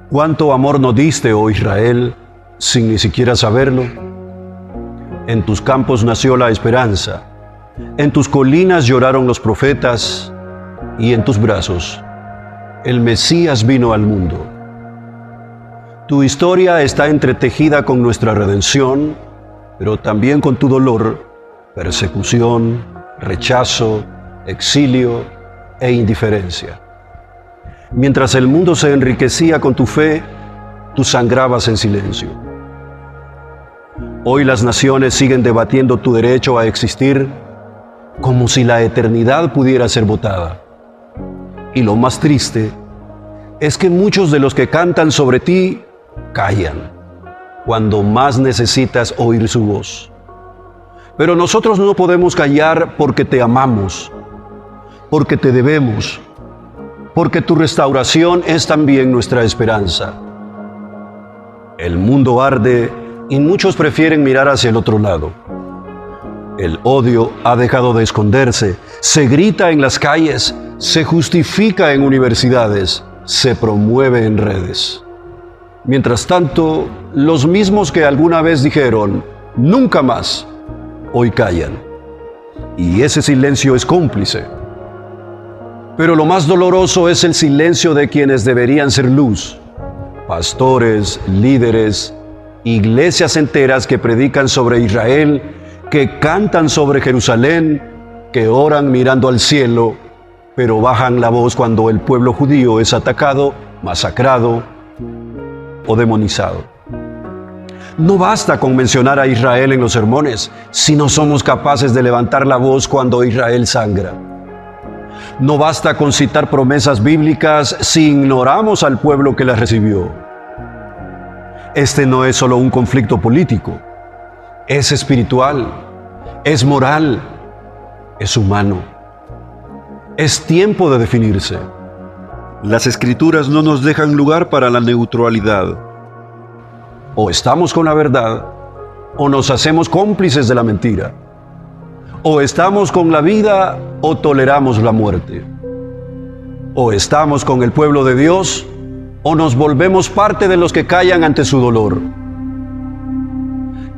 ¿Cuánto amor nos diste, oh Israel, sin ni siquiera saberlo? En tus campos nació la esperanza, en tus colinas lloraron los profetas, y en tus brazos el Mesías vino al mundo. Tu historia está entretejida con nuestra redención, pero también con tu dolor, persecución, rechazo, exilio e indiferencia. Mientras el mundo se enriquecía con tu fe, tú sangrabas en silencio. Hoy las naciones siguen debatiendo tu derecho a existir como si la eternidad pudiera ser votada. Y lo más triste es que muchos de los que cantan sobre ti callan cuando más necesitas oír su voz. Pero nosotros no podemos callar porque te amamos, porque te debemos, porque tu restauración es también nuestra esperanza. El mundo arde y muchos prefieren mirar hacia el otro lado. El odio ha dejado de esconderse, se grita en las calles, se justifica en universidades, se promueve en redes. Mientras tanto, los mismos que alguna vez dijeron, nunca más, hoy callan. Y ese silencio es cómplice. Pero lo más doloroso es el silencio de quienes deberían ser luz. Pastores, líderes, iglesias enteras que predican sobre Israel, que cantan sobre Jerusalén, que oran mirando al cielo, pero bajan la voz cuando el pueblo judío es atacado, masacrado o demonizado. No basta con mencionar a Israel en los sermones si no somos capaces de levantar la voz cuando Israel sangra. No basta con citar promesas bíblicas si ignoramos al pueblo que las recibió. Este no es solo un conflicto político, es espiritual, es moral, es humano. Es tiempo de definirse. Las Escrituras no nos dejan lugar para la neutralidad. O estamos con la verdad, o nos hacemos cómplices de la mentira. O estamos con la vida, o toleramos la muerte. O estamos con el pueblo de Dios, o nos volvemos parte de los que callan ante su dolor.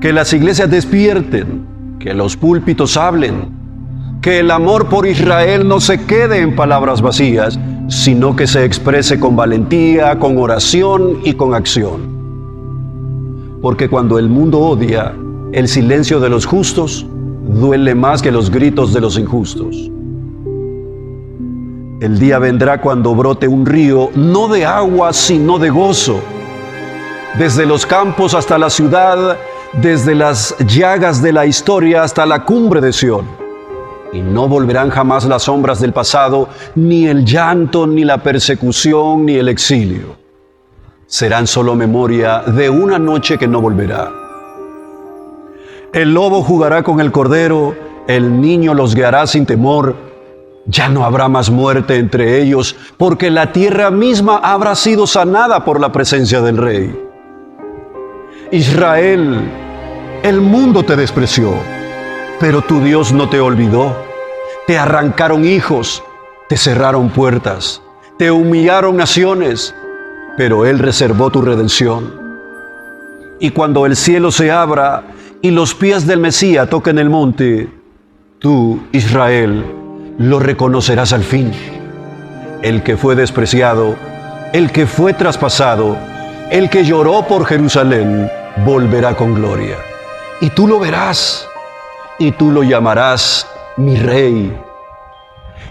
Que las iglesias despierten, que los púlpitos hablen, que el amor por Israel no se quede en palabras vacías, sino que se exprese con valentía, con oración y con acción. Porque cuando el mundo odia, el silencio de los justos duele más que los gritos de los injustos. El día vendrá cuando brote un río, no de agua, sino de gozo. Desde los campos hasta la ciudad, desde las llagas de la historia hasta la cumbre de Sión. Y no volverán jamás las sombras del pasado, ni el llanto, ni la persecución, ni el exilio. Serán solo memoria de una noche que no volverá. El lobo jugará con el cordero, el niño los guiará sin temor. Ya no habrá más muerte entre ellos, porque la tierra misma habrá sido sanada por la presencia del Rey. Israel, el mundo te despreció, pero tu Dios no te olvidó. Te arrancaron hijos, te cerraron puertas, te humillaron naciones, pero Él reservó tu redención. Y cuando el cielo se abra y los pies del Mesías toquen el monte, tú, Israel, lo reconocerás al fin. El que fue despreciado, el que fue traspasado, el que lloró por Jerusalén, volverá con gloria. Y tú lo verás, y tú lo llamarás mi Rey.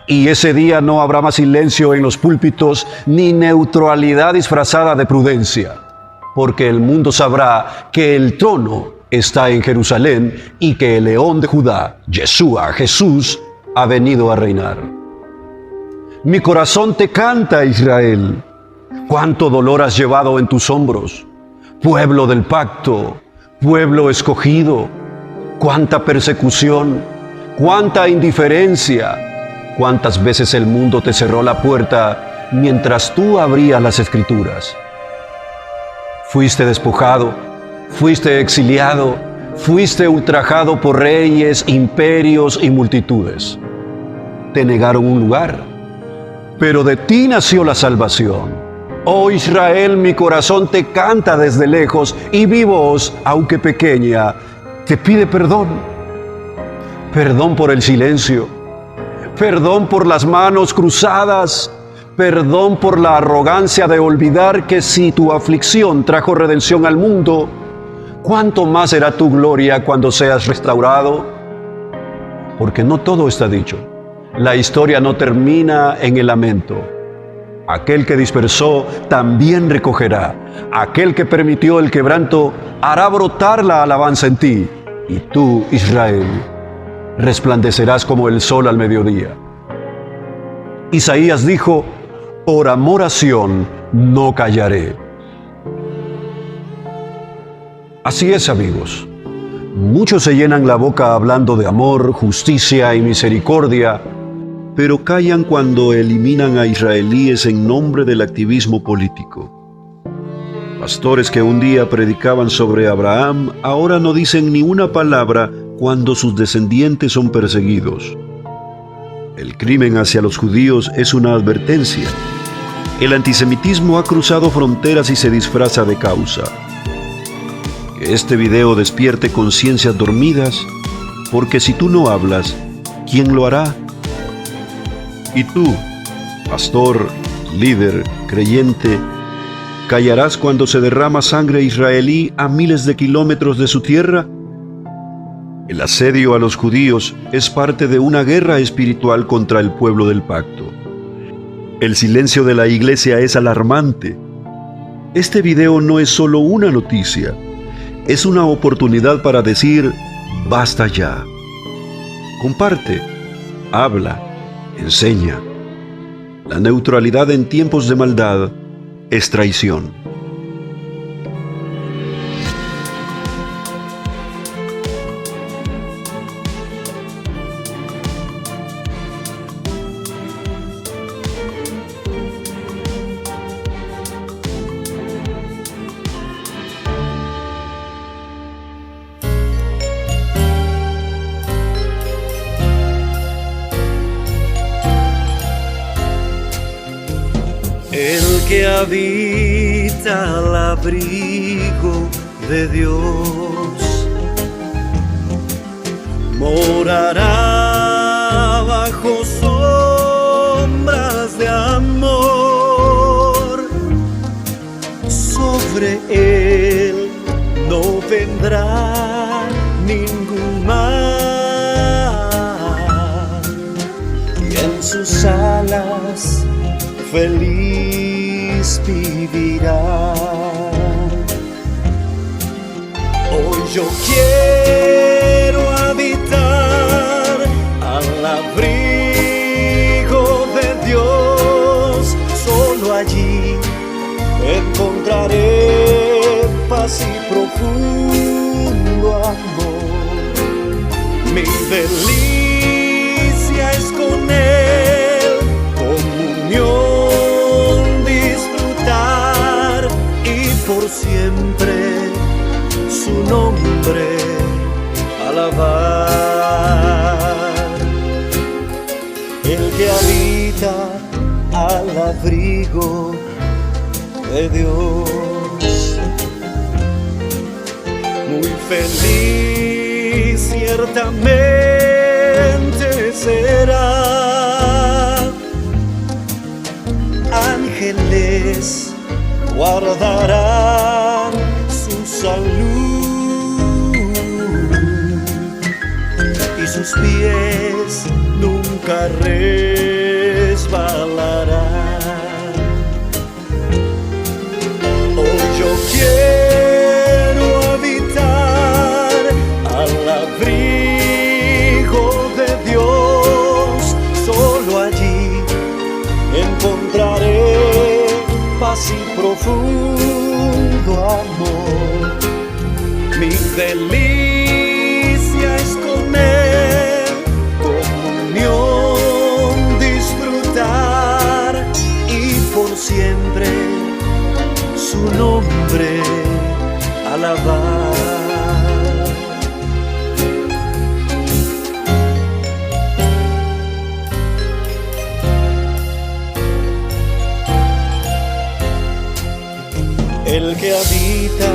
Y ese día no habrá más silencio en los púlpitos, ni neutralidad disfrazada de prudencia, porque el mundo sabrá que el trono está en Jerusalén y que el León de Judá, Yeshua, Jesús, ha venido a reinar. Mi corazón te canta, Israel. Cuánto dolor has llevado en tus hombros, pueblo del pacto, pueblo escogido. Cuánta persecución, cuánta indiferencia. Cuántas veces el mundo te cerró la puerta mientras tú abrías las Escrituras. Fuiste despojado, fuiste exiliado, fuiste ultrajado por reyes, imperios y multitudes. Te negaron un lugar, pero de ti nació la salvación. Oh Israel, mi corazón te canta desde lejos y mi voz, aunque pequeña, te pide perdón. Perdón por el silencio, perdón por las manos cruzadas, perdón por la arrogancia de olvidar que si tu aflicción trajo redención al mundo, ¿cuánto más será tu gloria cuando seas restaurado? Porque no todo está dicho. La historia no termina en el lamento. Aquel que dispersó también recogerá. Aquel que permitió el quebranto hará brotar la alabanza en ti. Y tú, Israel, resplandecerás como el sol al mediodía. Isaías dijo, por amor a Sión no callaré. Así es, amigos. Muchos se llenan la boca hablando de amor, justicia y misericordia, pero callan cuando eliminan a israelíes en nombre del activismo político. Pastores que un día predicaban sobre Abraham, ahora no dicen ni una palabra cuando sus descendientes son perseguidos. El crimen hacia los judíos es una advertencia. El antisemitismo ha cruzado fronteras y se disfraza de causa. Que este video despierte conciencias dormidas, porque si tú no hablas, ¿quién lo hará? Y tú, pastor, líder, creyente, ¿callarás cuando se derrama sangre israelí a miles de kilómetros de su tierra? El asedio a los judíos es parte de una guerra espiritual contra el pueblo del pacto. El silencio de la iglesia es alarmante. Este video no es solo una noticia, es una oportunidad para decir, basta ya. Comparte, habla, enseña. La neutralidad en tiempos de maldad es traición. El que habita al abrigo de Dios morará bajo sombras de amor. Sobre él no vendrá ningún mal, y en sus alas feliz vivirá. Hoy yo quiero habitar al abrigo de Dios. Solo allí encontraré paz y profundo amor. Mi delicia es con él, comunión, disfrutar y por siempre su nombre alabar. El que habita al abrigo de Dios, muy feliz ciertamente será. Ángeles guardarán su salud y sus pies nunca resbalarán. Hoy yo quiero habitar al abrigo de Dios. Solo allí encontraré paz y profundo amor. Mi delicia es con él, comunión, disfrutar y por siempre su nombre alabar. el que habita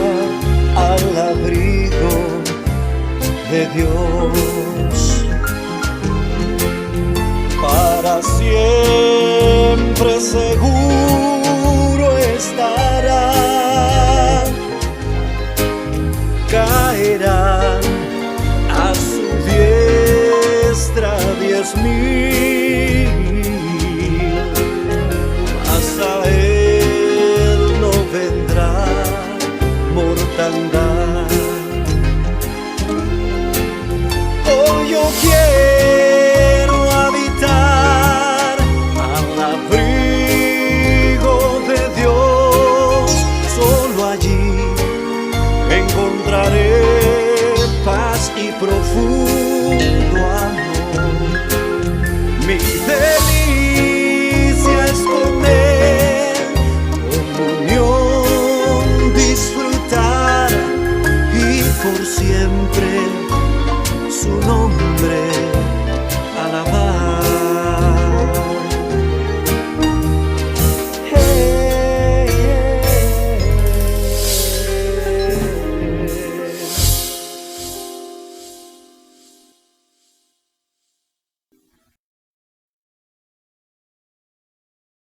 al abrigo de Dios. Para siempre seguro estará, caerán a su diestra 10,000, mas a él no vendrá mortandad. Hoy yo quiero habitar al abrigo de Dios, solo allí encontraré paz y profundo amor. Mi delicia es con Él, comunión disfrutar y por siempre su nombre